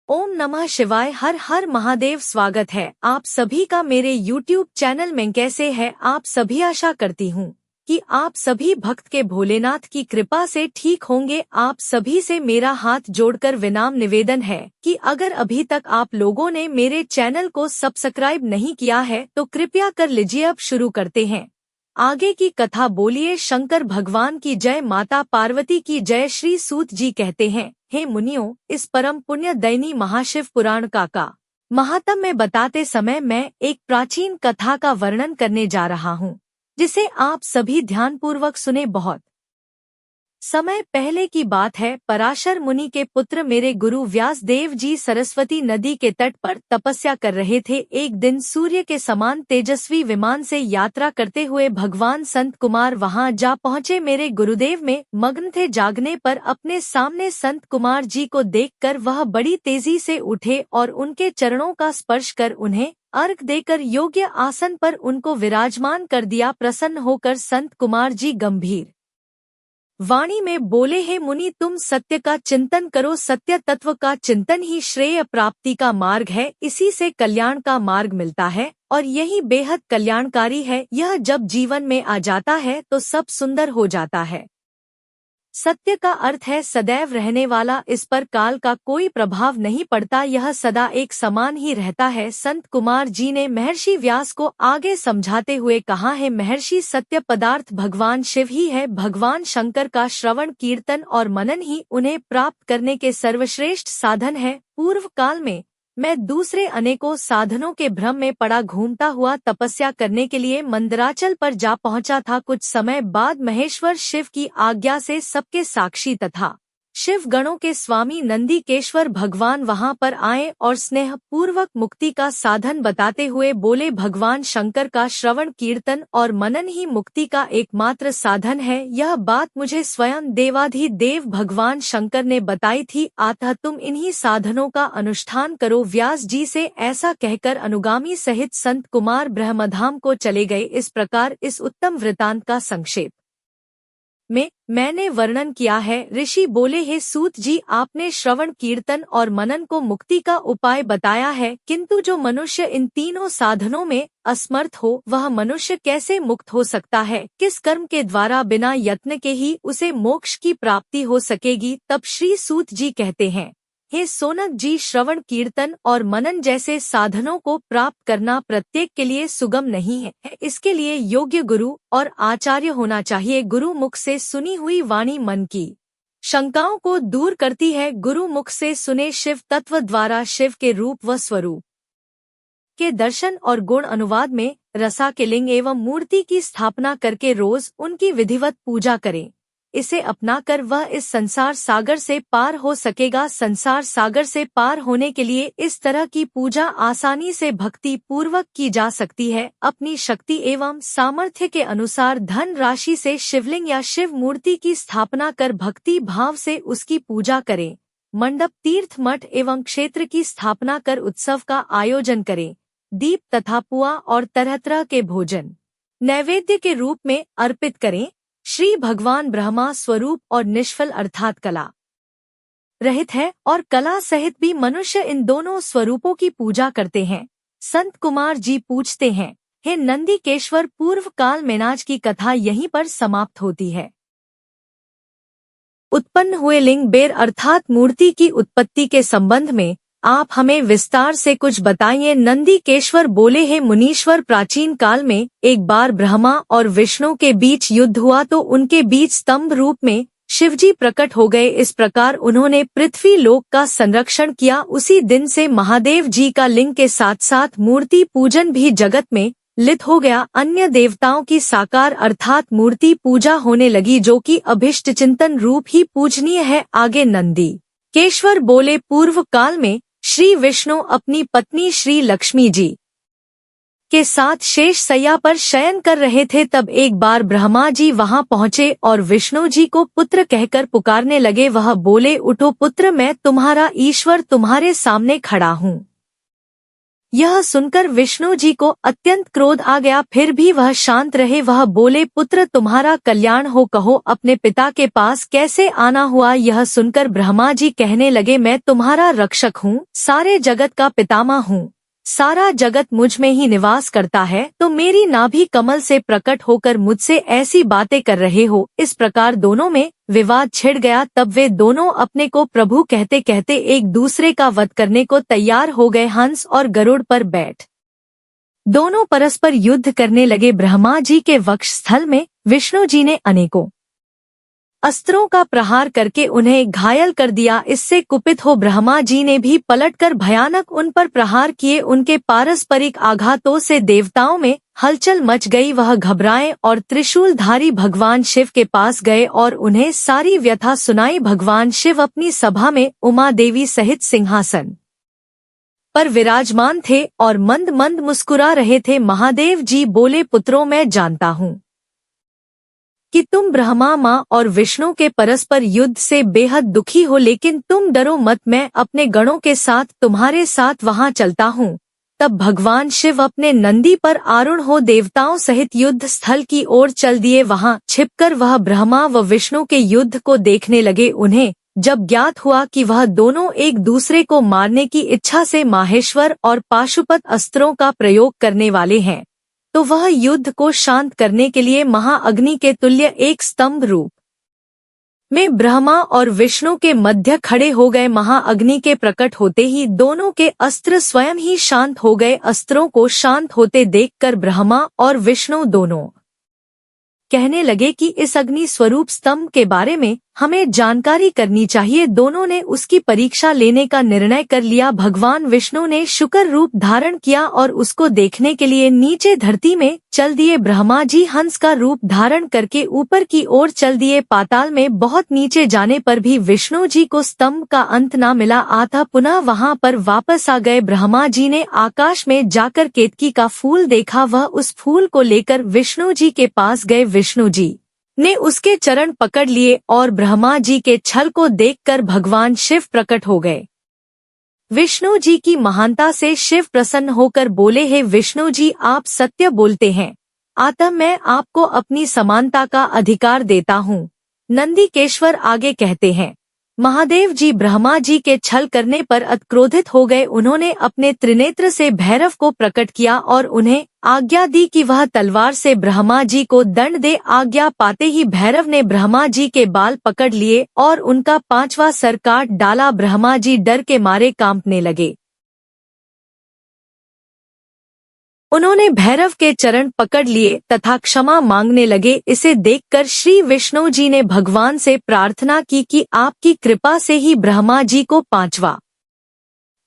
ओम नमः शिवाय। हर हर महादेव। स्वागत है आप सभी का मेरे YouTube चैनल में। कैसे हैं आप सभी? आशा करती हूँ कि आप सभी भक्त के भोलेनाथ की कृपा से ठीक होंगे। आप सभी से मेरा हाथ जोड़कर विनम्र निवेदन है कि अगर अभी तक आप लोगों ने मेरे चैनल को सब्सक्राइब नहीं किया है तो कृपया कर लीजिए। अब शुरू करते हैं आगे की कथा। बोलिए शंकर भगवान की जय, माता पार्वती की जय। श्री सूत जी कहते हैं, हे मुनियों, इस परम पुण्य दैनी महाशिव पुराण का महात्म्य में बताते समय मैं एक प्राचीन कथा का वर्णन करने जा रहा हूँ, जिसे आप सभी ध्यानपूर्वक सुने। बहुत समय पहले की बात है। पराशर मुनि के पुत्र मेरे गुरु व्यास देव जी सरस्वती नदी के तट पर तपस्या कर रहे थे। एक दिन सूर्य के समान तेजस्वी विमान से यात्रा करते हुए भगवान संत कुमार वहां जा पहुंचे। मेरे गुरुदेव में मग्न थे। जागने पर अपने सामने संत कुमार जी को देखकर वह बड़ी तेजी से उठे और उनके चरणों का स्पर्श कर उन्हें अर्घ देकर योग्य आसन पर उनको विराजमान कर दिया। प्रसन्न होकर संत कुमार जी गंभीर वाणी में बोले, हे मुनि, तुम सत्य का चिंतन करो। सत्य तत्व का चिंतन ही श्रेय प्राप्ति का मार्ग है। इसी से कल्याण का मार्ग मिलता है और यही बेहद कल्याणकारी है। यह जब जीवन में आ जाता है तो सब सुंदर हो जाता है। सत्य का अर्थ है सदैव रहने वाला। इस पर काल का कोई प्रभाव नहीं पड़ता। यह सदा एक समान ही रहता है। संत कुमार जी ने महर्षि व्यास को आगे समझाते हुए कहा है, महर्षि, सत्य पदार्थ भगवान शिव ही है। भगवान शंकर का श्रवण, कीर्तन और मनन ही उन्हें प्राप्त करने के सर्वश्रेष्ठ साधन है। पूर्व काल में मैं दूसरे अनेकों साधनों के भ्रम में पड़ा घूमता हुआ तपस्या करने के लिए मंदराचल पर जा पहुंचा था। कुछ समय बाद महेश्वर शिव की आज्ञा से सबके साक्षी तथा शिव गणों के स्वामी नंदीकेश्वर भगवान वहां पर आए और स्नेह पूर्वक मुक्ति का साधन बताते हुए बोले, भगवान शंकर का श्रवण, कीर्तन और मनन ही मुक्ति का एकमात्र साधन है। यह बात मुझे स्वयं देवाधिदेव भगवान शंकर ने बताई थी। अतः तुम इन्हीं साधनों का अनुष्ठान करो। व्यास जी से ऐसा कहकर अनुगामी सहित संत कुमार ब्रह्मधाम को चले गए। इस प्रकार इस उत्तम वृतांत का संक्षेप में मैंने वर्णन किया है। ऋषि बोले, हे सूत जी, आपने श्रवण, कीर्तन और मनन को मुक्ति का उपाय बताया है, किंतु जो मनुष्य इन तीनों साधनों में असमर्थ हो वह मनुष्य कैसे मुक्त हो सकता है? किस कर्म के द्वारा बिना यत्न के ही उसे मोक्ष की प्राप्ति हो सकेगी? तब श्री सूत जी कहते हैं, हे सोनक जी, श्रवण, कीर्तन और मनन जैसे साधनों को प्राप्त करना प्रत्येक के लिए सुगम नहीं है। इसके लिए योग्य गुरु और आचार्य होना चाहिए। गुरु मुख से सुनी हुई वाणी मन की शंकाओं को दूर करती है। गुरु मुख से सुने शिव तत्व द्वारा शिव के रूप व स्वरूप के दर्शन और गुण अनुवाद में रसा के लिंग एवं मूर्ति की स्थापना करके रोज उनकी विधिवत पूजा करें। इसे अपनाकर वह इस संसार सागर से पार हो सकेगा। संसार सागर से पार होने के लिए इस तरह की पूजा आसानी से भक्ति पूर्वक की जा सकती है। अपनी शक्ति एवं सामर्थ्य के अनुसार धन राशि से शिवलिंग या शिव मूर्ति की स्थापना कर भक्ति भाव से उसकी पूजा करें। मंडप, तीर्थ, मठ एवं क्षेत्र की स्थापना कर उत्सव का आयोजन करें। दीप तथा पुआ और तरह तरह के भोजन नैवेद्य के रूप में अर्पित करें। श्री भगवान ब्रह्मा स्वरूप और निष्फल अर्थात कला रहित है और कला सहित भी मनुष्य इन दोनों स्वरूपों की पूजा करते हैं। संत कुमार जी पूछते हैं, हे नंदीकेश्वर, पूर्व काल मेनाज की कथा यहीं पर समाप्त होती है। उत्पन्न हुए लिंग बेर अर्थात मूर्ति की उत्पत्ति के संबंध में आप हमें विस्तार से कुछ बताइए। नंदीकेश्वर बोले, हे मुनीश्वर, प्राचीन काल में एक बार ब्रह्मा और विष्णु के बीच युद्ध हुआ तो उनके बीच स्तंभ रूप में शिवजी प्रकट हो गए। इस प्रकार उन्होंने पृथ्वी लोक का संरक्षण किया। उसी दिन से महादेव जी का लिंग के साथ साथ मूर्ति पूजन भी जगत में लित हो गया। अन्य देवताओं की साकार अर्थात मूर्ति पूजा होने लगी, जो कि अभिष्ट चिंतन रूप ही पूजनीय है। आगे नंदीकेश्वर बोले, पूर्व काल में श्री विष्णु अपनी पत्नी श्री लक्ष्मी जी के साथ शेष सैया पर शयन कर रहे थे। तब एक बार ब्रह्मा जी वहां पहुंचे और विष्णु जी को पुत्र कहकर पुकारने लगे। वह बोले, उठो पुत्र, मैं तुम्हारा ईश्वर तुम्हारे सामने खड़ा हूँ। यह सुनकर विष्णु जी को अत्यंत क्रोध आ गया, फिर भी वह शांत रहे। वह बोले, पुत्र तुम्हारा कल्याण हो, कहो अपने पिता के पास कैसे आना हुआ। यह सुनकर ब्रह्मा जी कहने लगे, मैं तुम्हारा रक्षक हूँ, सारे जगत का पितामह हूँ, सारा जगत मुझ में ही निवास करता है, तो मेरी नाभि कमल से प्रकट होकर मुझसे ऐसी बातें कर रहे हो। इस प्रकार दोनों में विवाद छिड़ गया। तब वे दोनों अपने को प्रभु कहते कहते एक दूसरे का वध करने को तैयार हो गए। हंस और गरुड़ पर बैठ दोनों परस्पर युद्ध करने लगे। ब्रह्मा जी के वक्षस्थल में विष्णु जी ने अनेकों अस्त्रों का प्रहार करके उन्हें घायल कर दिया। इससे कुपित हो ब्रह्मा जी ने भी पलटकर भयानक उन पर प्रहार किए। उनके पारस्परिक आघातों से देवताओं में हलचल मच गई। वह घबराए और त्रिशूलधारी भगवान शिव के पास गए और उन्हें सारी व्यथा सुनाई। भगवान शिव अपनी सभा में उमा देवी सहित सिंहासन पर विराजमान थे और मंद मंद मुस्कुरा रहे थे। महादेव जी बोले, पुत्रों मैं जानता हूँ कि तुम ब्रह्मा माँ और विष्णु के परस्पर युद्ध से बेहद दुखी हो, लेकिन तुम डरो मत, मैं अपने गणों के साथ तुम्हारे साथ वहां चलता हूँ। तब भगवान शिव अपने नंदी पर आरूढ़ हो देवताओं सहित युद्ध स्थल की ओर चल दिए। वहां छिपकर वह ब्रह्मा व विष्णु के युद्ध को देखने लगे। उन्हें जब ज्ञात हुआ कि वह दोनों एक दूसरे को मारने की इच्छा से माहेश्वर और पाशुपत अस्त्रों का प्रयोग करने वाले हैं, तो वह युद्ध को शांत करने के लिए महाअग्नि के तुल्य एक स्तंभ रूप में ब्रह्मा और विष्णु के मध्य खड़े हो गए। महाअग्नि के प्रकट होते ही दोनों के अस्त्र स्वयं ही शांत हो गए। अस्त्रों को शांत होते देखकर ब्रह्मा और विष्णु दोनों कहने लगे कि इस अग्नि स्वरूप स्तंभ के बारे में हमें जानकारी करनी चाहिए। दोनों ने उसकी परीक्षा लेने का निर्णय कर लिया। भगवान विष्णु ने शुकर रूप धारण किया और उसको देखने के लिए नीचे धरती में चल दिए। ब्रह्मा जी हंस का रूप धारण करके ऊपर की ओर चल दिए। पाताल में बहुत नीचे जाने पर भी विष्णु जी को स्तंभ का अंत न मिला। अतः पुनः वहां पर वापस आ गए। ब्रह्मा जी ने आकाश में जाकर केतकी का फूल देखा। वह उस फूल को लेकर विष्णु जी के पास गए। विष्णु जी ने उसके चरण पकड़ लिए और ब्रह्मा जी के छल को देखकर भगवान शिव प्रकट हो गए। विष्णु जी की महानता से शिव प्रसन्न होकर बोले, हे विष्णु जी, आप सत्य बोलते हैं, अतः मैं आपको अपनी समानता का अधिकार देता हूँ। नंदीकेश्वर आगे कहते हैं, महादेव जी ब्रह्मा जी के छल करने पर अतिक्रोधित हो गए। उन्होंने अपने त्रिनेत्र से भैरव को प्रकट किया और उन्हें आज्ञा दी कि वह तलवार से ब्रह्मा जी को दंड दे। आज्ञा पाते ही भैरव ने ब्रह्मा जी के बाल पकड़ लिए और उनका 5वां सर काट डाला। ब्रह्मा जी डर के मारे कांपने लगे। उन्होंने भैरव के चरण पकड़ लिए तथा क्षमा मांगने लगे। इसे देखकर श्री विष्णु जी ने भगवान से प्रार्थना की कि आपकी कृपा से ही ब्रह्मा जी को 5वां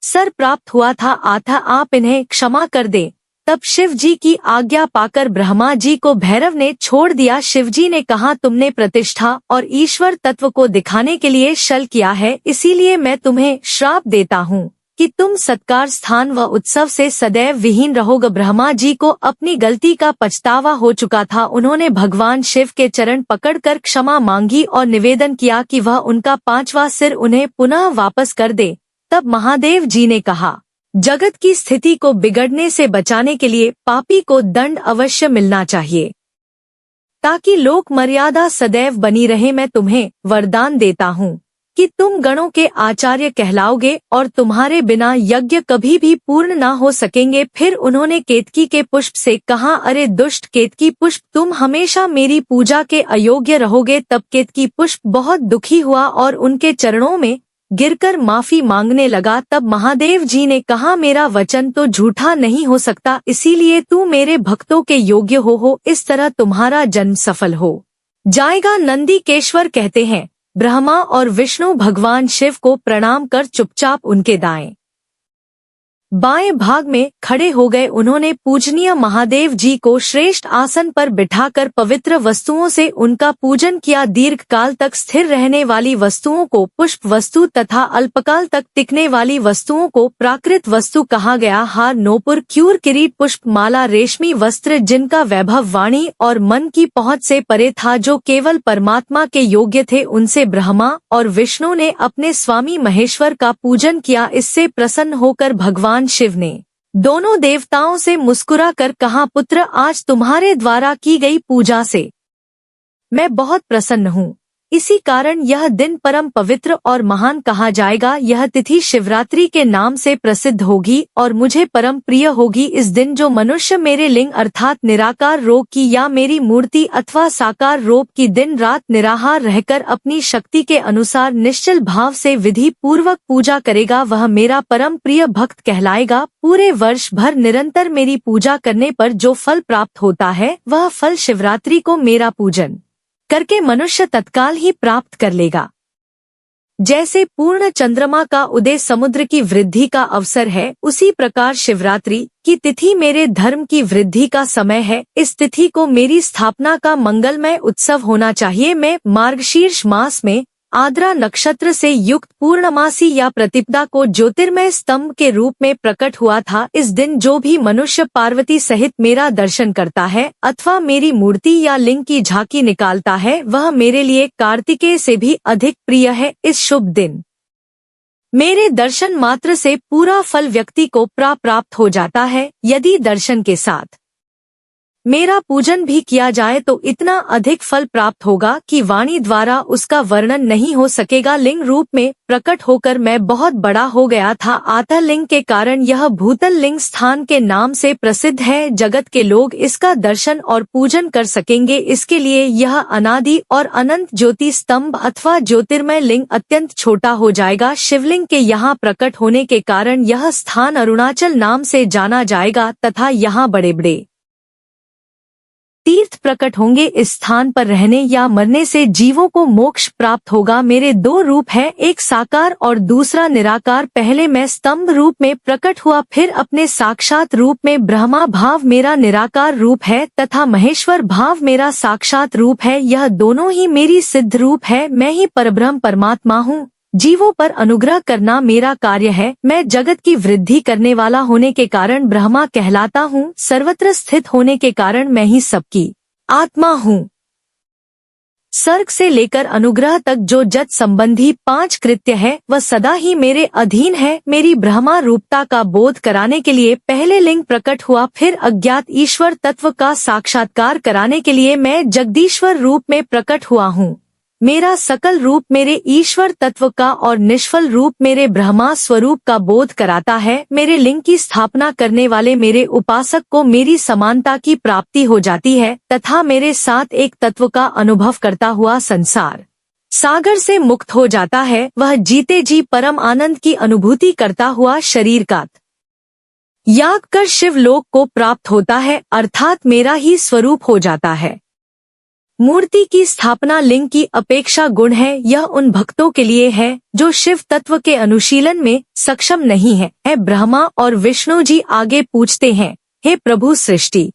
सर प्राप्त हुआ था, अतः आप इन्हें क्षमा कर दें। तब शिव जी की आज्ञा पाकर ब्रह्मा जी को भैरव ने छोड़ दिया। शिव जी ने कहा, तुमने प्रतिष्ठा और ईश्वर तत्व को दिखाने के लिए छल किया है, इसीलिए मैं तुम्हें श्राप देता हूँ कि तुम सत्कार, स्थान व उत्सव से सदैव विहीन रहोगे। ब्रह्मा जी को अपनी गलती का पछतावा हो चुका था। उन्होंने भगवान शिव के चरण पकड़कर क्षमा मांगी और निवेदन किया कि वह उनका 5वां सिर उन्हें पुनः वापस कर दे। तब महादेव जी ने कहा, जगत की स्थिति को बिगड़ने से बचाने के लिए पापी को दंड अवश्य मिलना चाहिए, ताकि लोक मर्यादा सदैव बनी रहे। मैं तुम्हें वरदान देता हूँ कि तुम गणों के आचार्य कहलाओगे और तुम्हारे बिना यज्ञ कभी भी पूर्ण न हो सकेंगे। फिर उन्होंने केतकी के पुष्प से कहा, अरे दुष्ट केतकी पुष्प, तुम हमेशा मेरी पूजा के अयोग्य रहोगे। तब केतकी पुष्प बहुत दुखी हुआ और उनके चरणों में गिरकर माफी मांगने लगा। तब महादेव जी ने कहा, मेरा वचन तो झूठा नहीं हो सकता, इसीलिए तू मेरे भक्तों के योग्य हो, इस तरह तुम्हारा जन्म सफल हो जाएगा। नंदीकेश्वर कहते हैं, ब्रह्मा और विष्णु भगवान शिव को प्रणाम कर चुपचाप उनके दाएं बाएं भाग में खड़े हो गए। उन्होंने पूजनीय महादेव जी को श्रेष्ठ आसन पर बिठाकर पवित्र वस्तुओं से उनका पूजन किया। दीर्घ काल तक स्थिर रहने वाली वस्तुओं को पुष्प वस्तु तथा अल्पकाल तक टिकने वाली वस्तुओं को प्राकृत वस्तु कहा गया। हार, नोपुर, क्यूर, किरीट, पुष्प माला, रेशमी वस्त्र जिनका वैभव वाणी और मन की पहुंच से परे था, जो केवल परमात्मा के योग्य थे, उनसे ब्रह्मा और विष्णु ने अपने स्वामी महेश्वर का पूजन किया। इससे प्रसन्न होकर भगवान शिव ने दोनों देवताओं से मुस्कुरा कर कहा, पुत्र, आज तुम्हारे द्वारा की गई पूजा से मैं बहुत प्रसन्न हूँ। इसी कारण यह दिन परम पवित्र और महान कहा जाएगा। यह तिथि शिवरात्रि के नाम से प्रसिद्ध होगी और मुझे परम प्रिय होगी। इस दिन जो मनुष्य मेरे लिंग अर्थात निराकार रूप की या मेरी मूर्ति अथवा साकार रूप की दिन रात निराहार रहकर अपनी शक्ति के अनुसार निश्चल भाव से विधि पूर्वक पूजा करेगा, वह मेरा परम प्रिय भक्त कहलाएगा। पूरे वर्ष भर निरंतर मेरी पूजा करने पर जो फल प्राप्त होता है, वह फल शिवरात्रि को मेरा पूजन करके मनुष्य तत्काल ही प्राप्त कर लेगा। जैसे पूर्ण चंद्रमा का उदय समुद्र की वृद्धि का अवसर है, उसी प्रकार शिवरात्रि की तिथि मेरे धर्म की वृद्धि का समय है। इस तिथि को मेरी स्थापना का मंगलमय उत्सव होना चाहिए। मैं मार्गशीर्ष मास में आद्रा नक्षत्र से युक्त पूर्णमासी या प्रतिपदा को ज्योतिर्मय स्तंभ के रूप में प्रकट हुआ था। इस दिन जो भी मनुष्य पार्वती सहित मेरा दर्शन करता है अथवा मेरी मूर्ति या लिंग की झांकी निकालता है, वह मेरे लिए कार्तिकेय से भी अधिक प्रिय है। इस शुभ दिन मेरे दर्शन मात्र से पूरा फल व्यक्ति को प्राप्त हो जाता है। यदि दर्शन के साथ मेरा पूजन भी किया जाए तो इतना अधिक फल प्राप्त होगा कि वाणी द्वारा उसका वर्णन नहीं हो सकेगा। लिंग रूप में प्रकट होकर मैं बहुत बड़ा हो गया था। आतः लिंग के कारण यह भूतल लिंग स्थान के नाम से प्रसिद्ध है। जगत के लोग इसका दर्शन और पूजन कर सकेंगे। इसके लिए यह अनादि और अनंत ज्योति स्तंभ अथवा ज्योतिर्मय लिंग अत्यंत छोटा हो जाएगा। शिवलिंग के यहाँ प्रकट होने के कारण यह स्थान अरुणाचल नाम से जाना जाएगा तथा यहाँ बड़े बड़े तीर्थ प्रकट होंगे। इस स्थान पर रहने या मरने से जीवों को मोक्ष प्राप्त होगा। मेरे दो रूप हैं, एक साकार और दूसरा निराकार। पहले मैं स्तंभ रूप में प्रकट हुआ, फिर अपने साक्षात रूप में ब्रह्मा भाव मेरा निराकार रूप है तथा महेश्वर भाव मेरा साक्षात रूप है। यह दोनों ही मेरी सिद्ध रूप है। मैं ही परब्रह्म परमात्मा हूँ। जीवों पर अनुग्रह करना मेरा कार्य है। मैं जगत की वृद्धि करने वाला होने के कारण ब्रह्मा कहलाता हूँ। सर्वत्र स्थित होने के कारण मैं ही सबकी आत्मा हूँ। सर्ग से लेकर अनुग्रह तक जो जत संबंधी 5 कृत्य है, वह सदा ही मेरे अधीन है। मेरी ब्रह्मा रूपता का बोध कराने के लिए पहले लिंग प्रकट हुआ, फिर अज्ञात ईश्वर तत्व का साक्षात्कार कराने के लिए मैं जगदीश्वर रूप में प्रकट हुआ हूँ। मेरा सकल रूप मेरे ईश्वर तत्व का और निष्फल रूप मेरे ब्रह्मा स्वरूप का बोध कराता है। मेरे लिंग की स्थापना करने वाले मेरे उपासक को मेरी समानता की प्राप्ति हो जाती है तथा मेरे साथ एक तत्व का अनुभव करता हुआ संसार सागर से मुक्त हो जाता है। वह जीते जी परम आनंद की अनुभूति करता हुआ शरीर का याग कर शिवलोक को प्राप्त होता है, अर्थात मेरा ही स्वरूप हो जाता है। मूर्ति की स्थापना लिंग की अपेक्षा गुण है। यह उन भक्तों के लिए है जो शिव तत्व के अनुशीलन में सक्षम नहीं है। ब्रह्मा और विष्णु जी आगे पूछते हैं, हे प्रभु, सृष्टि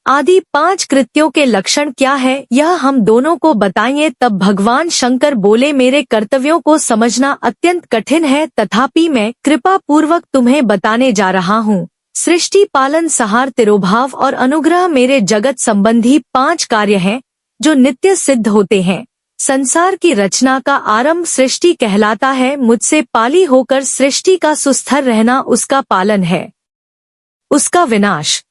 आदि 5 कृत्यों के लक्षण क्या है, यह हम दोनों को बताइए। तब भगवान शंकर बोले, मेरे कर्तव्यों को समझना अत्यंत कठिन है, तथापि मैं कृपा पूर्वक तुम्हें बताने जा रहा हूँ। सृष्टि पालन संहार तिरोभाव और अनुग्रह मेरे जगत संबंधी 5 कार्य हैं जो नित्य सिद्ध होते हैं। संसार की रचना का आरंभ सृष्टि कहलाता है। मुझसे पाली होकर सृष्टि का सुस्थिर रहना उसका पालन है। उसका विनाश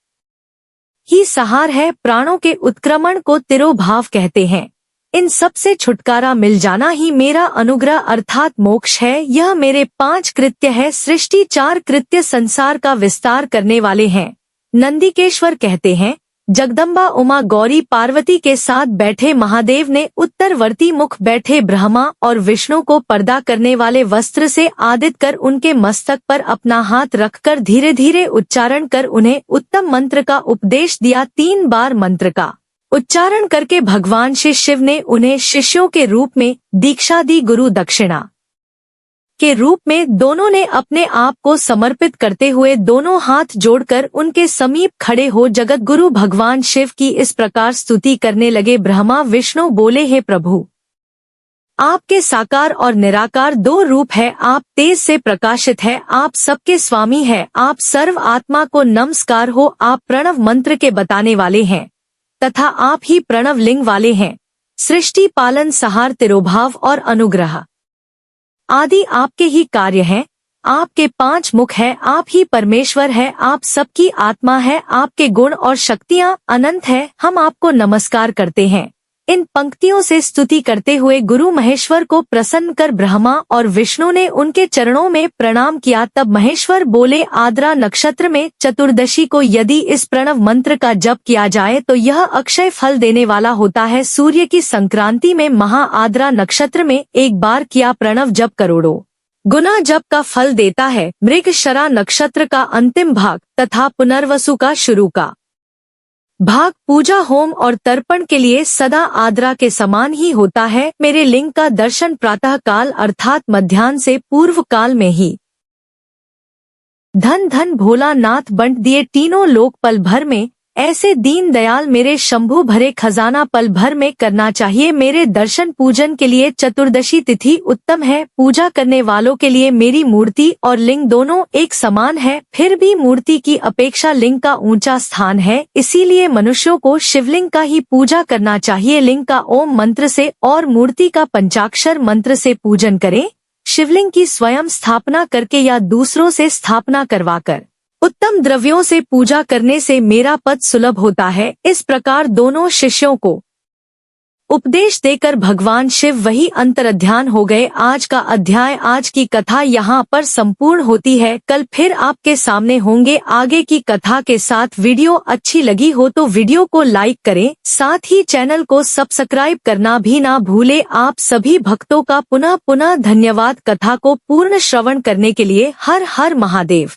ही संहार है। प्राणों के उत्क्रमण को तिरोभाव कहते हैं। इन सब से छुटकारा मिल जाना ही मेरा अनुग्रह अर्थात मोक्ष है। यह मेरे 5 कृत्य है। सृष्टि 4 कृत्य संसार का विस्तार करने वाले हैं। नंदिकेश्वर कहते हैं, जगदम्बा उमा गौरी पार्वती के साथ बैठे महादेव ने उत्तरवर्ती मुख बैठे ब्रह्मा और विष्णु को पर्दा करने वाले वस्त्र से आदित कर उनके मस्तक पर अपना हाथ रखकर धीरे धीरे उच्चारण कर उन्हें उत्तम मंत्र का उपदेश दिया। 3 बार मंत्र का उच्चारण करके भगवान श्री शिव ने उन्हें शिष्यों के रूप में दीक्षा दी। गुरु दक्षिणा के रूप में दोनों ने अपने आप को समर्पित करते हुए दोनों हाथ जोड़कर उनके समीप खड़े हो जगत गुरु भगवान शिव की इस प्रकार स्तुति करने लगे। ब्रह्मा विष्णु बोले, हे प्रभु, आपके साकार और निराकार 2 रूप है। आप तेज से प्रकाशित है, आप सबके स्वामी है, आप सर्व आत्मा को नमस्कार हो। आप प्रणव मंत्र के बताने वाले हैं तथा आप ही प्रणव लिंग वाले हैं। सृष्टि पालन संहार तिरोभाव और अनुग्रह आदि आपके ही कार्य हैं। आपके 5 मुख है, आप ही परमेश्वर है, आप सबकी आत्मा है, आपके गुण और शक्तियाँ अनंत है, हम आपको नमस्कार करते हैं। इन पंक्तियों से स्तुति करते हुए गुरु महेश्वर को प्रसन्न कर ब्रह्मा और विष्णु ने उनके चरणों में प्रणाम किया। तब महेश्वर बोले, आद्रा नक्षत्र में चतुर्दशी को यदि इस प्रणव मंत्र का जप किया जाए तो यह अक्षय फल देने वाला होता है। सूर्य की संक्रांति में महा आद्रा नक्षत्र में एक बार किया प्रणव जप करोड़ों गुना जप का फल देता है। मृगशिरा नक्षत्र का अंतिम भाग तथा पुनर्वसु का शुरू का भाग पूजा होम और तर्पण के लिए सदा आद्रा के समान ही होता है। मेरे लिंग का दर्शन प्रातः काल अर्थात मध्याह्न से पूर्व काल में ही धन धन भोला नाथ बंट दिए तीनों लोक पल भर में। ऐसे दीन दयाल मेरे शंभु भरे खजाना पल भर में करना चाहिए। मेरे दर्शन पूजन के लिए चतुर्दशी तिथि उत्तम है। पूजा करने वालों के लिए मेरी मूर्ति और लिंग दोनों एक समान है। फिर भी मूर्ति की अपेक्षा लिंग का ऊंचा स्थान है, इसीलिए मनुष्यों को शिवलिंग का ही पूजा करना चाहिए। लिंग का ओम मंत्र से और मूर्ति का पंचाक्षर मंत्र से पूजन करें। शिवलिंग की स्वयं स्थापना करके या दूसरों से स्थापना करवाकर उत्तम द्रव्यों से पूजा करने से मेरा पद सुलभ होता है। इस प्रकार दोनों शिष्यों को उपदेश देकर भगवान शिव वही अंतर्ध्यान हो गए। आज का अध्याय, आज की कथा यहाँ पर संपूर्ण होती है। कल फिर आपके सामने होंगे आगे की कथा के साथ। वीडियो अच्छी लगी हो तो वीडियो को लाइक करें, साथ ही चैनल को सब्सक्राइब करना भी ना भूले। आप सभी भक्तों का पुनः पुनः धन्यवाद। कथा को पूर्ण श्रवण करने के लिए हर हर महादेव।